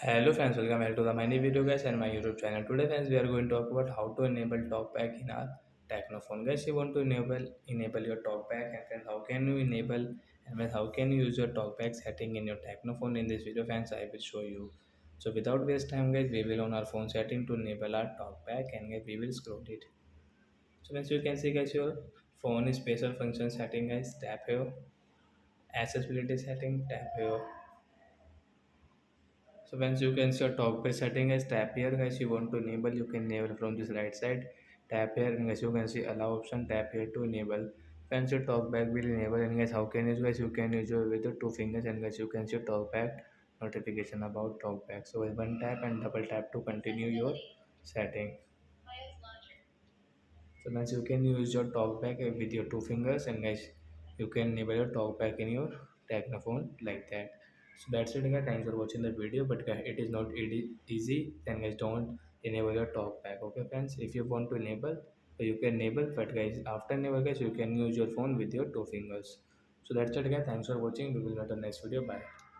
Hello friends, welcome back to the mini video guys and my YouTube channel. Today friends, we are going to talk about how to enable TalkBack in our Tecno phone. Guys, you want to enable your TalkBack, and friends, how can you enable and friends, how can you use your TalkBack setting in your Tecno phone? In this video friends, I will show you. So without waste time guys, we will on our phone setting to enable our TalkBack, and guys, we will scroll it. So as you can see guys, your phone is special function setting guys. Tap here, accessibility setting, tap here. So once you can see your talkback setting as tap here guys, you want to enable, you can enable from this right side. Tap here and guys you can see allow option, tap here to enable. Once your talkback will enable, and guys how can you use, guys you can use your with your two fingers, and guys you can see your talkback notification about talkback. So with one tap and double tap to continue your setting. So guys you can use your talkback with your two fingers, and guys you can enable your talkback in your Tecno phone like that. So that's it guys. Thanks for watching the video. But guys, it is not easy. Then guys don't enable your talkback. Okay friends. If you want to enable, you can enable. But guys after enable guys you can use your phone with your two fingers. So that's it guys. Thanks for watching. We will meet on the next video. Bye.